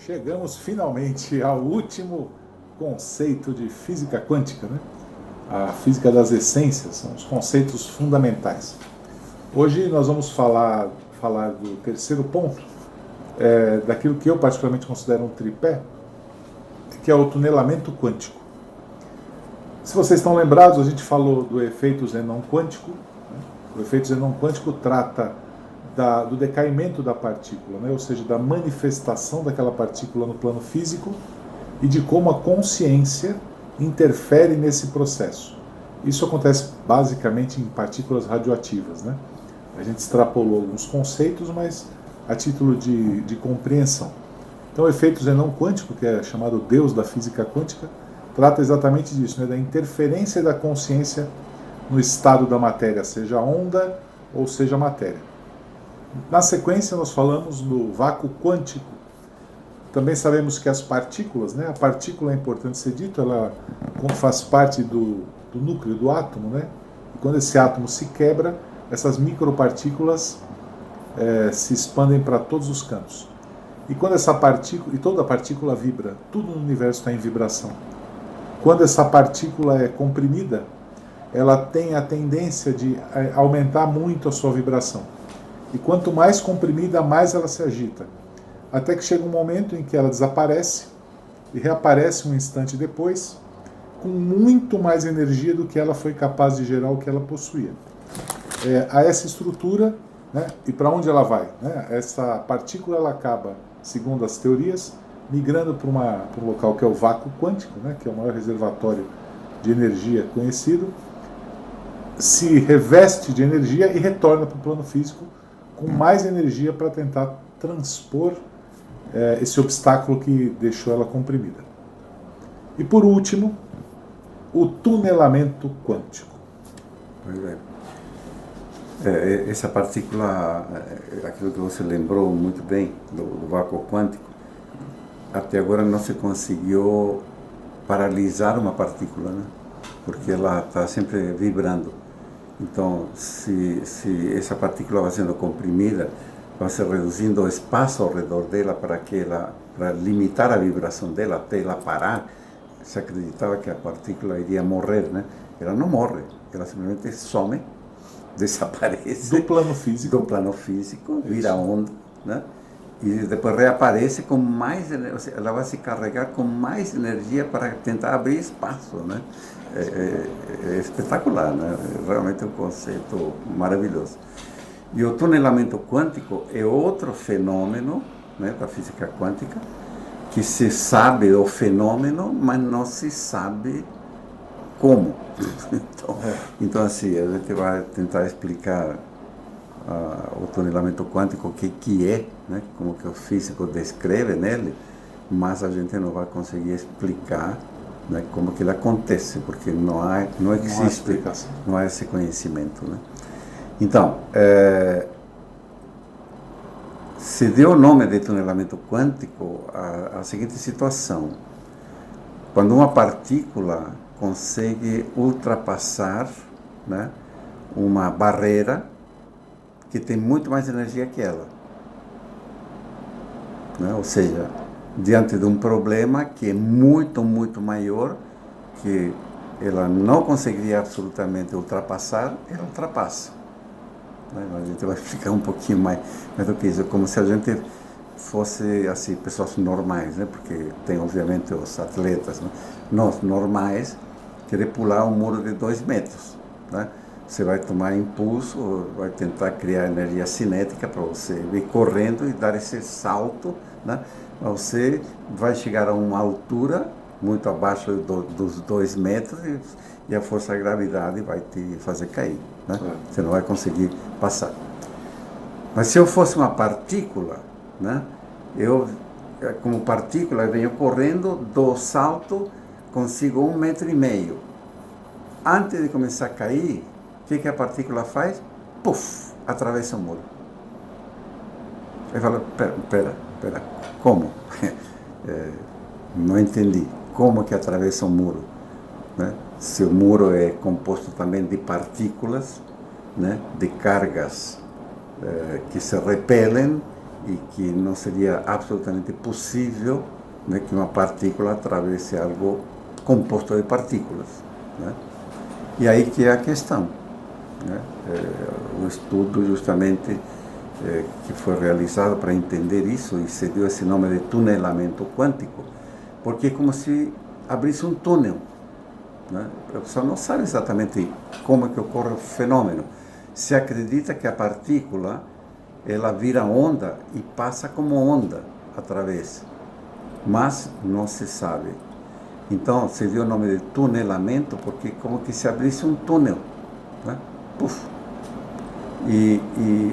Chegamos finalmente ao último conceito de física quântica, né? A física das essências, são os conceitos fundamentais. Hoje nós vamos falar do terceiro ponto, daquilo que eu particularmente considero um tripé, que é o tunelamento quântico. Se vocês estão lembrados, a gente falou do efeito Zenon quântico. Né? O efeito Zenon quântico trata do decaimento da partícula, né? Ou seja, da manifestação daquela partícula no plano físico e de como a consciência interfere nesse processo. Isso acontece basicamente em partículas radioativas, né? A gente extrapolou alguns conceitos, mas a título de compreensão. Então, o efeito Zenon quântico, que é chamado Deus da física quântica, trata exatamente disso, né? Da interferência da consciência no estado da matéria, seja onda ou seja matéria. Na sequência, nós falamos do vácuo quântico. Também sabemos que as partículas, né? A partícula, é importante ser dito, ela como faz parte do núcleo do átomo, né? E quando esse átomo se quebra, essas micropartículas se expandem para todos os cantos. E quando essa partícula, e toda partícula vibra, tudo no universo está em vibração. Quando essa partícula é comprimida, ela tem a tendência de aumentar muito a sua vibração. E quanto mais comprimida, mais ela se agita. Até que chega um momento em que ela desaparece e reaparece um instante depois, com muito mais energia do que ela foi capaz de gerar o que ela possuía. A essa estrutura, né, e para onde ela vai? Né? Essa partícula ela acaba, segundo as teorias, migrando para um local que é o vácuo quântico, né, que é o maior reservatório de energia conhecido, se reveste de energia e retorna para o plano físico com mais energia para tentar transpor esse obstáculo que deixou ela comprimida. E por último, o tunelamento quântico. Pois é. Essa partícula, aquilo que você lembrou muito bem do vácuo quântico, até agora não se conseguiu paralisar uma partícula, né? Porque ela está sempre vibrando. Então, se essa partícula vai sendo comprimida, vai se reduzindo o espaço ao redor dela para limitar a vibração dela até ela parar. Se acreditava que a partícula iria morrer, né? Ela não morre, ela simplesmente some, desaparece do plano físico, vira onda, né? E depois reaparece com mais energia, ela vai se carregar com mais energia para tentar abrir espaço, né? É espetacular, né? É realmente um conceito maravilhoso. E o tunelamento quântico é outro fenômeno, né, da física quântica, que se sabe o fenômeno, mas não se sabe como. Então assim, a gente vai tentar explicar o tunelamento quântico, o que é, né, como que o físico descreve nele, mas a gente não vai conseguir explicar, né, como que ele acontece, porque não existe, não há esse conhecimento, né? Então, se deu o nome de tunelamento quântico à seguinte situação: quando uma partícula consegue ultrapassar, né, uma barreira que tem muito mais energia que ela, né? Ou seja, diante de um problema que é muito, muito maior, que ela não conseguiria absolutamente ultrapassar, ela ultrapassa. A gente vai explicar um pouquinho mais do que isso, como se a gente fosse assim, pessoas normais, né? Porque tem obviamente os atletas, né? Nós normais, querer pular um muro de 2 metros, né? Você vai tomar impulso, vai tentar criar energia cinética para você ir correndo e dar esse salto, né? Você vai chegar a uma altura muito abaixo dos 2 metros e a força da gravidade vai te fazer cair, né? Você não vai conseguir passar. Mas se eu fosse uma partícula, né? Eu, como partícula, eu venho correndo, dou o salto, consigo 1,5 metros. Antes de começar a cair, o que a partícula faz? Puf! Atravessa o muro. Eu falo, pera, como? Não entendi. Como que atravessa o muro? Né? Se o muro é composto também de partículas, né? De cargas que se repelem e que não seria absolutamente possível, né, que uma partícula atravesse algo composto de partículas, né? E aí que é a questão, né? O estudo justamente que foi realizado para entender isso, e se deu esse nome de tunelamento quântico, porque é como se abrisse um túnel, né? A pessoa não sabe exatamente como é que ocorre o fenômeno. Se acredita que a partícula ela vira onda e passa como onda através, mas não se sabe. Então se deu o nome de tunelamento porque como que se abrisse um túnel, né? Puf. E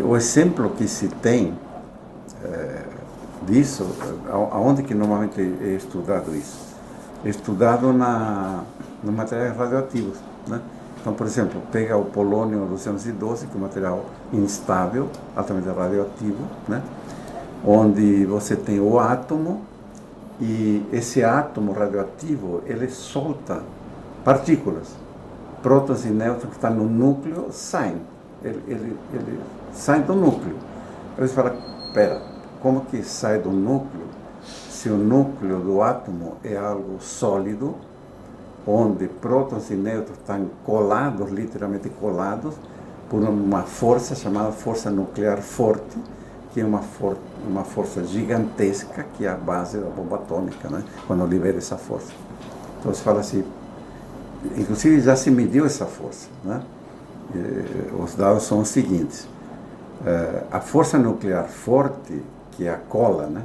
o exemplo que se tem disso, aonde que normalmente é estudado isso? É estudado nos materiais radioativos, né? Então, por exemplo, pega o polônio 212, que é um material instável, altamente radioativo, né? Onde você tem o átomo, e esse átomo radioativo, ele solta partículas. Prótons e nêutrons que estão no núcleo saem. Ele sai do núcleo. Aí você fala, espera, como que sai do núcleo se o núcleo do átomo é algo sólido, onde prótons e nêutrons estão colados, literalmente colados, por uma força chamada força nuclear forte, que é uma força gigantesca, que é a base da bomba atômica, né? Quando libera essa força. Então você fala assim, inclusive já se mediu essa força, né? Os dados são os seguintes: a força nuclear forte, que é a cola, né?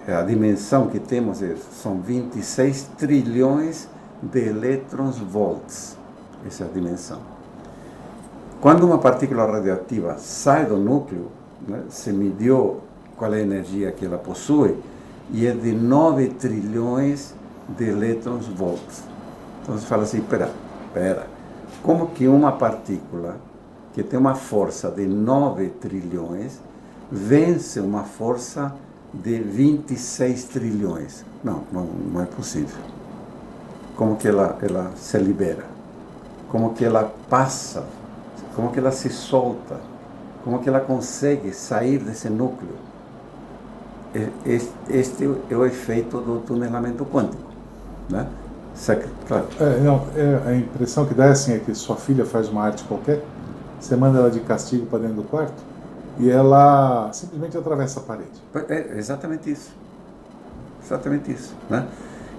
A dimensão que temos são 26 trilhões de elétrons-volts. Essa é a dimensão. Quando uma partícula radioativa sai do núcleo, né, se mediu qual é a energia que ela possui, e é de 9 trilhões de elétrons-volts. Então você fala assim, espera, como que uma partícula que tem uma força de 9 trilhões vence uma força de 26 trilhões? Não é possível. Como que ela se libera? Como que ela passa? Como que ela se solta? Como que ela consegue sair desse núcleo? Este é o efeito do tunelamento quântico, né? Claro. A impressão que dá é que sua filha faz uma arte qualquer, você manda ela de castigo para dentro do quarto e ela simplesmente atravessa a parede. É exatamente isso. Exatamente isso, né?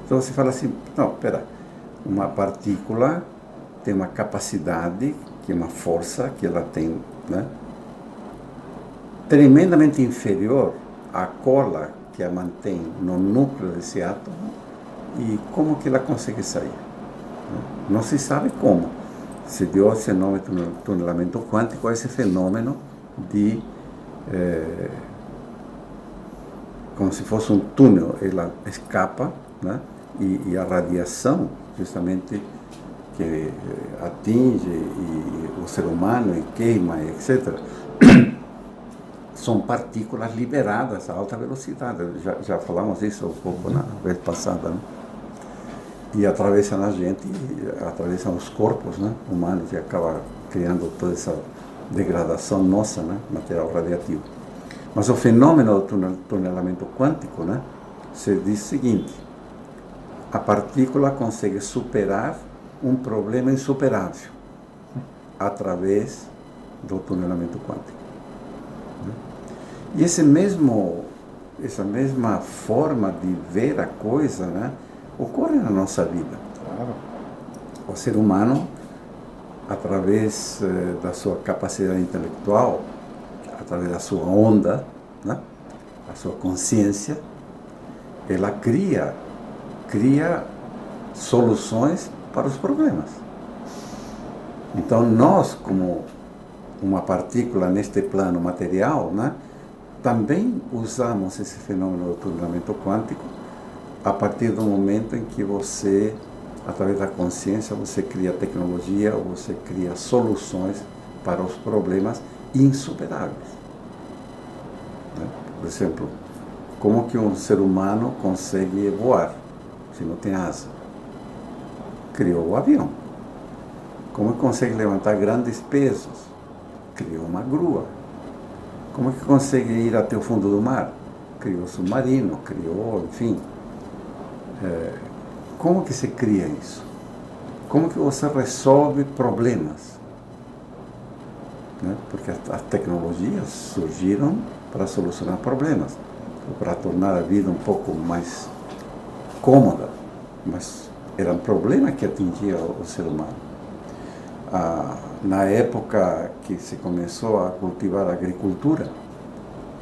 Então você fala assim, não, uma partícula tem uma capacidade, que é uma força que ela tem, né, tremendamente inferior à cola que a mantém no núcleo desse átomo. E como que ela consegue sair? Não se sabe como. Se deu esse nome de tunelamento quântico, esse fenômeno de como se fosse um túnel, ela escapa, né? E a radiação, justamente, que atinge o ser humano e queima, etc., são partículas liberadas a alta velocidade. Já falamos disso um pouco na vez passada, né? E atravessam a gente, atravessam os corpos, né, humanos, e acaba criando toda essa degradação nossa, né, material radioativo. Mas o fenômeno do tunelamento quântico, né, se diz o seguinte: a partícula consegue superar um problema insuperável através do tunelamento quântico, né? E essa mesma forma de ver a coisa, né, ocorre na nossa vida. Claro. O ser humano, através da sua capacidade intelectual, através da sua onda, né, a sua consciência, ela cria soluções para os problemas. Então nós, como uma partícula neste plano material, né, também usamos esse fenômeno do tunelamento quântico a partir do momento em que você, através da consciência, você cria tecnologia, ou você cria soluções para os problemas insuperáveis, né? Por exemplo, como que um ser humano consegue voar se não tem asa? Criou o avião. Como consegue levantar grandes pesos? Criou uma grua. Como que consegue ir até o fundo do mar? Criou submarino, criou, enfim. Como que se cria isso? Como que você resolve problemas? Né? Porque as tecnologias surgiram para solucionar problemas, para tornar a vida um pouco mais cômoda, mas eram problemas que atingiam o ser humano. Na época que se começou a cultivar a agricultura,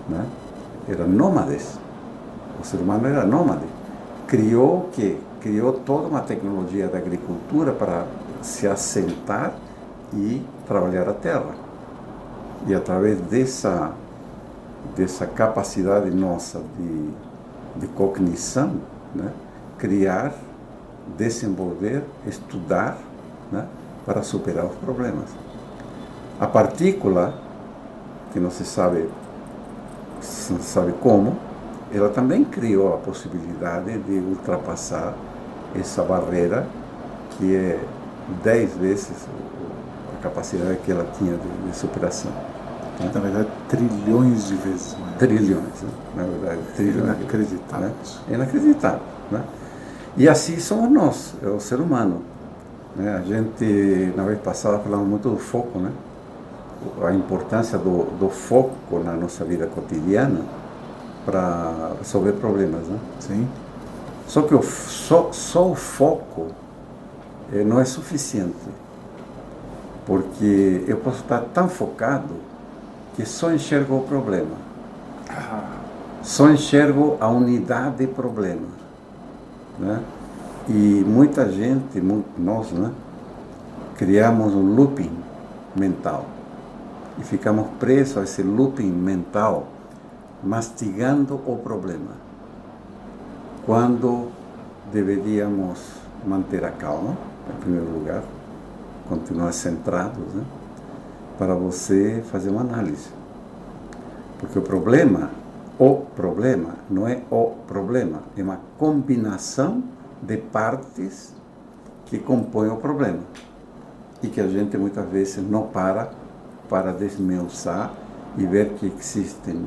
né, eram nômades. O ser humano era nômade. Criou toda uma tecnologia da agricultura para se assentar e trabalhar a terra. E através dessa capacidade nossa de cognição, né, criar, desenvolver, estudar, né, para superar os problemas. A partícula, que não se sabe como, ela também criou a possibilidade de ultrapassar essa barreira que é 10 vezes a capacidade que ela tinha de superação. Né? Na verdade, trilhões de vezes mais. Trilhões, né? Na verdade, trilhões. Inacreditável. Né? É inacreditável. Né? E assim somos nós, é o ser humano. Né? A gente, na vez passada, falamos muito do foco, né? A importância do foco na nossa vida cotidiana para resolver problemas, né? Sim. Só que só o foco não é suficiente, porque eu posso estar tão focado que só enxergo o problema, só enxergo a unidade de problema, né? E muita gente, nós, né, criamos um looping mental e ficamos presos a esse looping mental, mastigando o problema, quando deveríamos manter a calma, em primeiro lugar, continuar centrados, né, para você fazer uma análise. Porque o problema não é o problema, é uma combinação de partes que compõem o problema e que a gente muitas vezes não para desmiuçar e ver que existem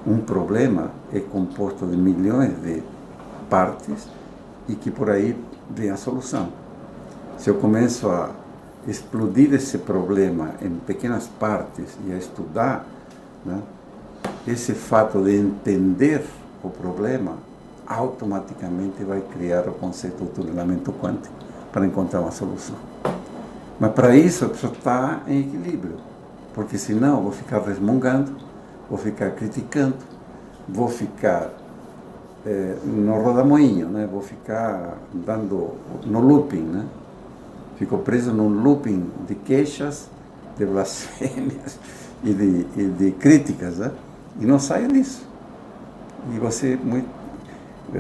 um problema é composto de milhões de partes e que por aí vem a solução. Se eu começo a explodir esse problema em pequenas partes e a estudar, né, esse fato de entender o problema automaticamente vai criar o conceito do tunelamento quântico para encontrar uma solução. Mas para isso eu preciso estar em equilíbrio, porque senão eu vou ficar resmungando, vou ficar criticando, vou ficar no rodamoinho, né? Vou ficar dando no looping, né? Fico preso num looping de queixas, de blasfêmias e de críticas, né? E não saio disso. E você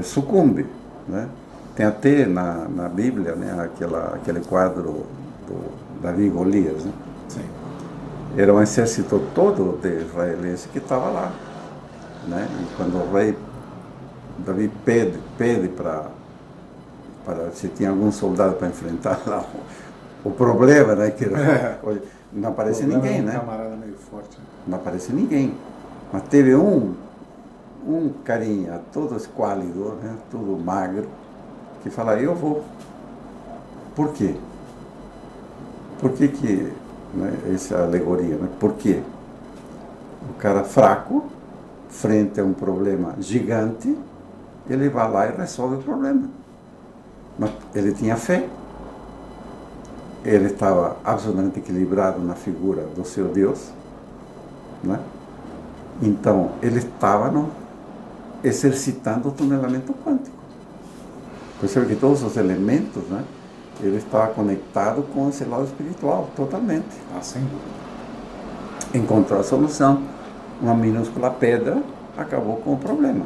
sucumbe, né? Tem até na Bíblia, né, aquele quadro do Davi e Golias, né? Sim. Era um exército todo de israelenses que estava lá, né? E quando o rei Davi pede para se tinha algum soldado para enfrentar lá o problema, né? Que não aparece ninguém, né? Um camarada meio forte. Não aparece ninguém. Mas teve um carinha todo esquálido, né? Todo magro, que fala, eu vou. Por quê? Por que, né, essa alegoria, né? Por quê? O cara fraco, frente a um problema gigante, ele vai lá e resolve o problema. Mas ele tinha fé. Ele estava absolutamente equilibrado na figura do seu Deus, né? Então, ele estava exercitando o tunelamento quântico. Percebe que todos os elementos, né? Ele estava conectado com esse lado espiritual, totalmente. Sem dúvida. Encontrou a solução. Uma minúscula pedra acabou com o problema.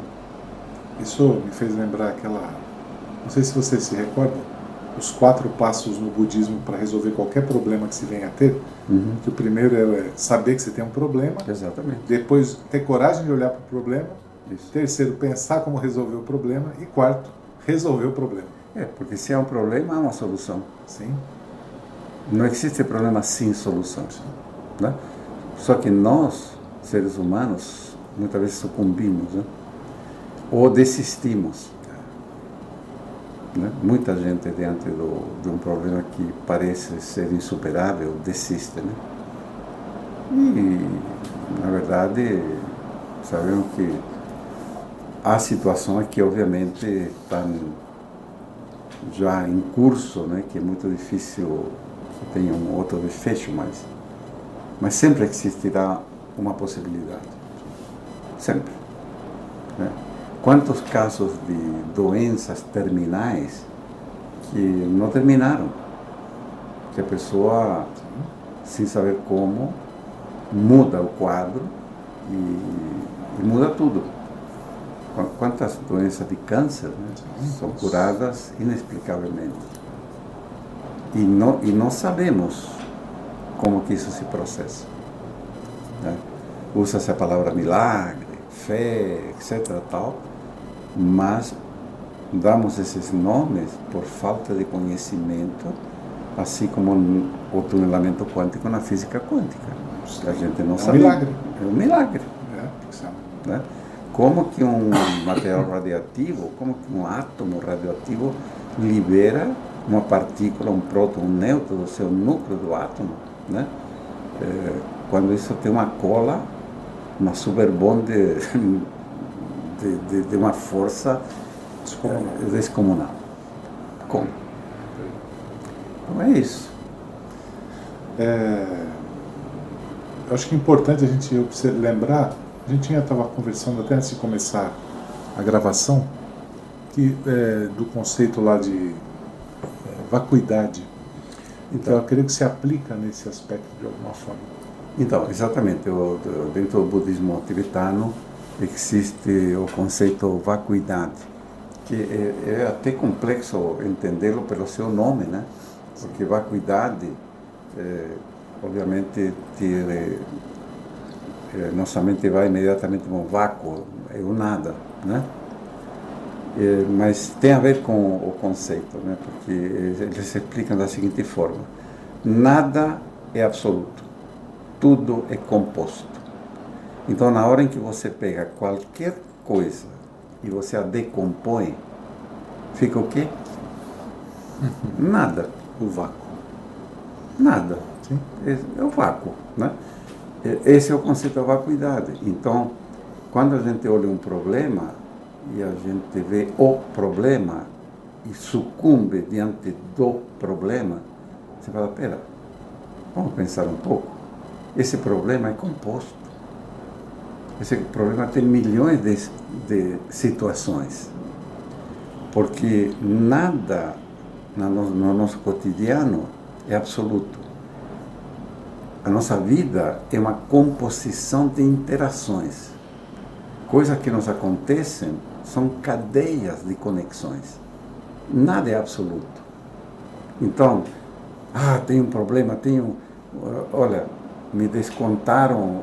Isso me fez lembrar aquela... Não sei se você se recorda, os 4 passos no budismo para resolver qualquer problema que se venha a ter. Uhum. Que o primeiro é saber que você tem um problema. Exatamente. Depois, ter coragem de olhar para o problema. Isso. Terceiro, pensar como resolver o problema. E quarto, resolver o problema. Porque se há um problema, há uma solução. Sim. Não existe problema sem solução. Né? Só que nós seres humanos, muitas vezes sucumbimos, né? Ou desistimos. Né? Muita gente, diante de um problema que parece ser insuperável, desiste. Né? E, na verdade, sabemos que há situações que, obviamente, estão já em curso, né? Que é muito difícil que tenha um outro desfecho, mas sempre existirá uma possibilidade. Sempre. Né? Quantos casos de doenças terminais que não terminaram? Que a pessoa, sem saber como, muda o quadro e muda tudo. Quantas doenças de câncer, né, são curadas inexplicavelmente. E não sabemos como que isso se processa. Né? Usa-se a palavra milagre, fé, etc. tal, mas damos esses nomes por falta de conhecimento, assim como o tunelamento quântico na física quântica. A gente não sabe. Milagre. É um milagre. É, né? Como que um material radioativo, como que um átomo radioativo libera uma partícula, um próton, um nêutron do seu núcleo do átomo, né? Quando isso tem uma cola, uma superbond de uma força descomunal. Como? Então é isso. Eu acho que é importante a gente lembrar, a gente estava conversando até antes de começar a gravação, que, do conceito lá de vacuidade. Então eu creio que se aplica nesse aspecto de alguma forma. Então, exatamente, dentro do budismo tibetano existe o conceito vacuidade, que é até complexo entendê-lo pelo seu nome, né? Porque vacuidade, obviamente, nossa mente vai imediatamente para um vácuo, é o nada, né? Mas tem a ver com o conceito, né? Porque eles explicam da seguinte forma: nada é absoluto, tudo é composto. Então, na hora em que você pega qualquer coisa e você a decompõe, fica o quê? Nada. O vácuo. Nada. Sim. É o vácuo, né? Esse é o conceito da vacuidade. Então, quando a gente olha um problema e a gente vê o problema e sucumbe diante do problema, você fala, pera, vamos pensar um pouco. Esse problema é composto. Esse problema tem milhões de situações. Porque nada no nosso cotidiano é absoluto. A nossa vida é uma composição de interações. Coisas que nos acontecem são cadeias de conexões. Nada é absoluto. Então, tem um problema, olha, me descontaram,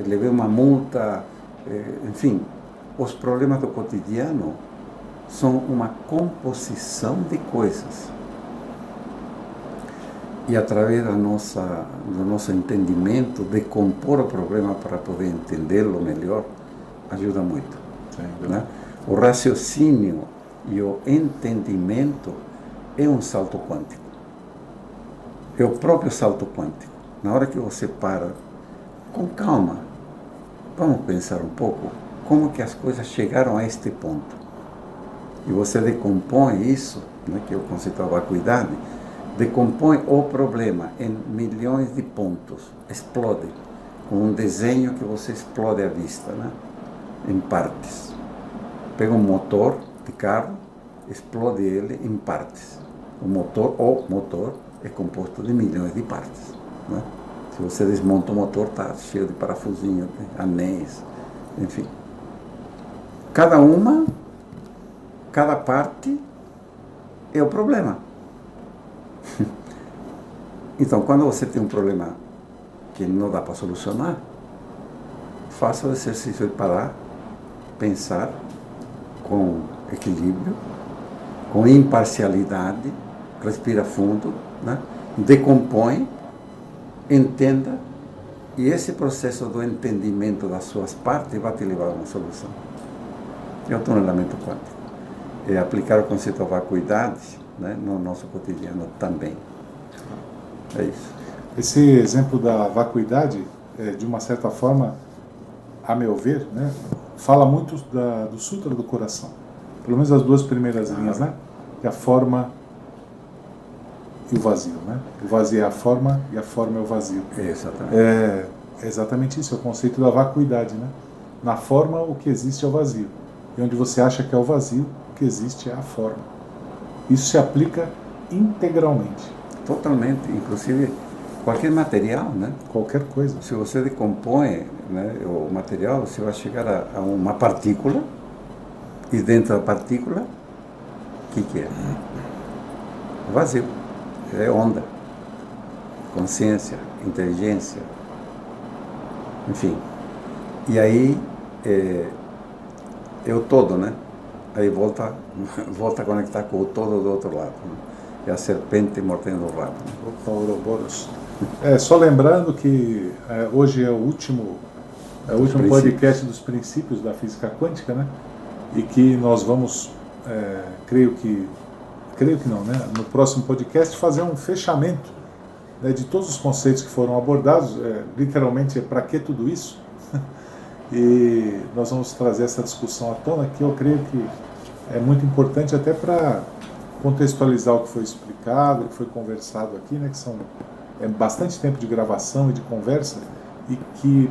levei uma multa, enfim, os problemas do cotidiano são uma composição de coisas. E através do nosso entendimento, decompor o problema para poder entendê-lo melhor, ajuda muito. Né? O raciocínio e o entendimento é um salto quântico. É o próprio salto quântico. Na hora que você para, com calma, vamos pensar um pouco como que as coisas chegaram a este ponto. E você decompõe isso, né, que é o conceito da vacuidade, decompõe o problema em milhões de pontos, explode, com um desenho que você explode à vista, né, em partes. Pega um motor de carro, explode ele em partes. O motor é composto de milhões de partes. Né? Se você desmonta o motor, está cheio de parafusinhos, anéis, enfim. Cada parte é o problema. Então, quando você tem um problema que não dá para solucionar, faça o exercício de parar, pensar com equilíbrio, com imparcialidade, respira fundo, né? Decompõe, entenda E esse processo do entendimento das suas partes vai te levar a uma solução. É o tunelamento quântico. É aplicar o conceito da vacuidade, né, no nosso cotidiano também. É isso. Esse exemplo da vacuidade, de uma certa forma, a meu ver, né, fala muito do Sutra do Coração. Pelo menos as duas primeiras linhas, né? Que é a forma e o vazio, né? O vazio é a forma e a forma é o vazio. Exatamente. É exatamente isso, é o conceito da vacuidade, né? Na forma, o que existe é o vazio. E onde você acha que é o vazio, o que existe é a forma. Isso se aplica integralmente. Totalmente. Inclusive, qualquer material, né? Qualquer coisa. Se você decompõe, né, o material, você vai chegar a uma partícula, e dentro da partícula, o que é? Vazio. É onda. Consciência, inteligência, enfim. E aí, é o todo, né? Aí volta a conectar com o todo do outro lado. Né? É a serpente mordendo o rabo. Opa, Ouroboros. Só lembrando que hoje é o último podcast dos princípios da física quântica, né? E que nós vamos, creio que não, né? No próximo podcast fazer um fechamento, né, de todos os conceitos que foram abordados, literalmente para que tudo isso? E nós vamos trazer essa discussão à tona, que eu creio que é muito importante até para contextualizar o que foi explicado, o que foi conversado aqui, né, que são bastante tempo de gravação e de conversa, e que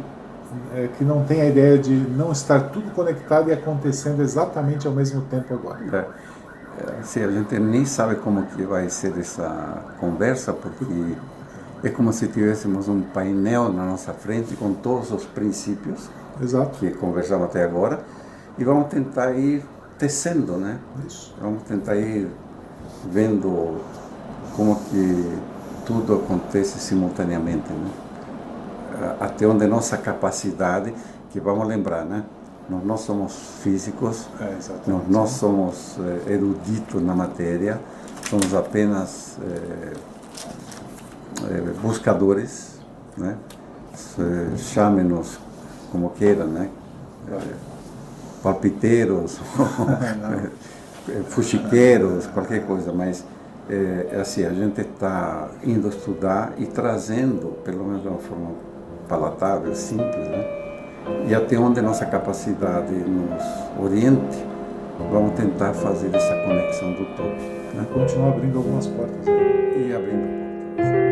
não tem a ideia de não estar tudo conectado e acontecendo exatamente ao mesmo tempo agora. Assim, a gente nem sabe como que vai ser essa conversa, porque é como se tivéssemos um painel na nossa frente com todos os princípios. Exato. Que conversamos até agora, e vamos tentar ir tecendo, né? Isso. Vamos tentar ir vendo como que tudo acontece simultaneamente, né? Até onde nossa capacidade, que vamos lembrar, né? Nós não somos físicos, nós somos eruditos na matéria, somos apenas buscadores, né? Chame-nos como queiram, né? Palpiteiros, fuxiqueiros, qualquer coisa, mas assim, a gente está indo estudar e trazendo, pelo menos de uma forma palatável, simples, né? E até onde nossa capacidade nos oriente, vamos tentar fazer essa conexão do todo, né? Continuar abrindo algumas portas. E abrindo portas.